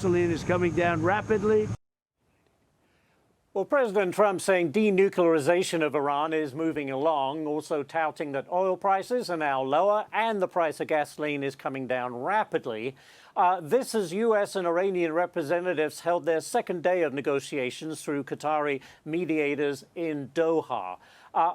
gasoline is coming down rapidly. Well, President Trump saying denuclearization of Iran is moving along, also touting that oil prices are now lower and the price of gasoline is coming down rapidly. This as U.S. and Iranian representatives held their second day of negotiations through Qatari mediators in Doha.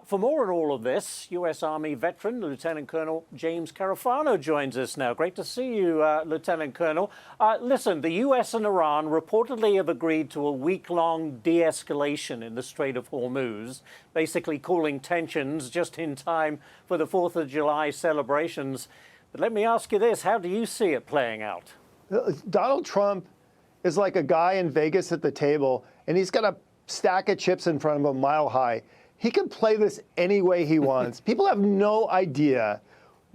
For more on all of this, U.S. Army veteran Lieutenant Colonel James Carafano joins us now. Great to see you, Lieutenant Colonel. Listen, the U.S. and Iran reportedly have agreed to a week-long de-escalation in the Strait of Hormuz, basically cooling tensions just in time for the 4th of July celebrations. But let me ask you this, how do you see it playing out? Donald Trump is like a guy in Vegas at the table, and he's got a stack of chips in front of him a mile high. He can play this any way he wants. People have no idea.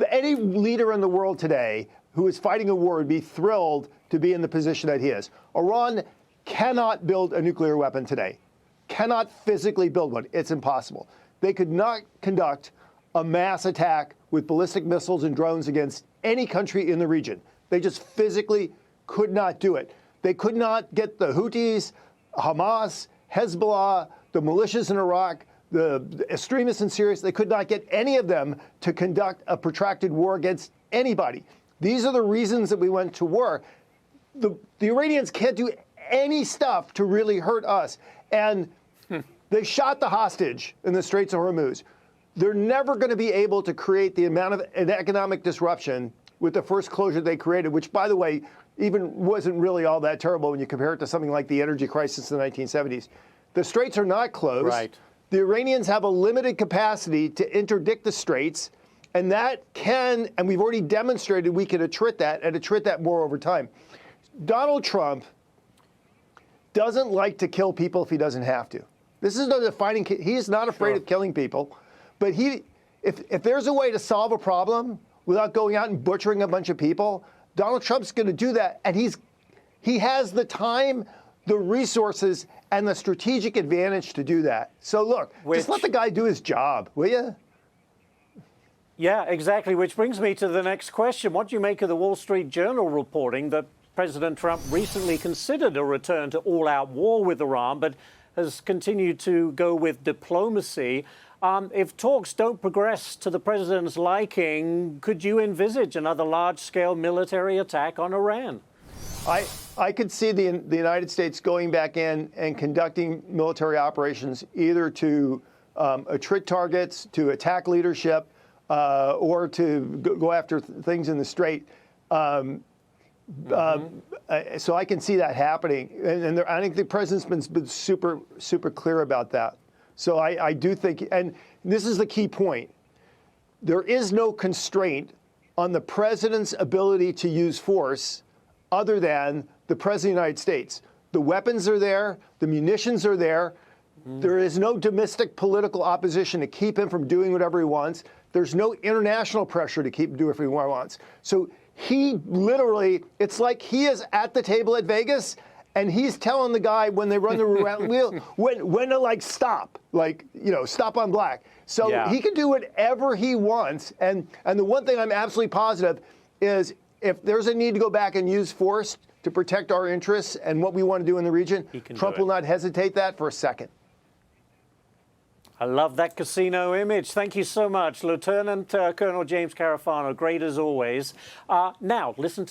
Any leader in the world today who is fighting a war would be thrilled to be in the position that he is. Iran cannot build a nuclear weapon today, cannot physically build one. It's impossible. They could not conduct a mass attack with ballistic missiles and drones against any country in the region. They just physically could not do it. They could not get the Houthis, Hamas, Hezbollah, the militias in Iraq, the extremists in Syria. They could not get any of them to conduct a protracted war against anybody. These are the reasons that we went to war. The Iranians can't do any stuff to really hurt us. And they shot the hostage in the Straits of Hormuz. They're never going to be able to create the amount of an economic disruption with the first closure they created, which, by the way, even wasn't really all that terrible when you compare it to something like the energy crisis in the 1970s. The Straits are not closed. Right. The Iranians have a limited capacity to interdict the Straits, and that can, and we've already demonstrated we can attrit that and attrit that more over time. Donald Trump doesn't like to kill people if he doesn't have to. This is no defining, he is not afraid of killing people, but if there's a way to solve a problem without going out and butchering a bunch of people, Donald Trump's going to do that, and he has the time, the resources, and the strategic advantage to do that. So look, just let the guy do his job, will you? Yeah, exactly, which brings me to the next question. What do you make of the Wall Street Journal reporting that President Trump recently considered a return to all-out war with Iran, but has continued to go with diplomacy? If talks don't progress to the president's liking, could you envisage another large-scale military attack on Iran? I could see the United States going back in and conducting military operations either to attrit targets, to attack leadership, or to go after things in the Strait. So I can see that happening. And I think the president's been super, super clear about that. So I do think, and this is the key point, there is no constraint on the president's ability to use force other than the President of the United States. The weapons are there, the munitions are there. There is no domestic political opposition to keep him from doing whatever he wants. There's no international pressure to keep him doing whatever he wants. So he literally, it's like he is at the table at Vegas and he's telling the guy when they run the roulette wheel when to like stop, like, you know, stop on black. So he can do whatever he wants. And the one thing I'm absolutely positive is if there's a need to go back and use force to protect our interests and what we want to do in the region, Trump will not hesitate that for a second. I love that casino image. Thank you so much, Lieutenant Colonel James Carafano. Great as always. Now, listen to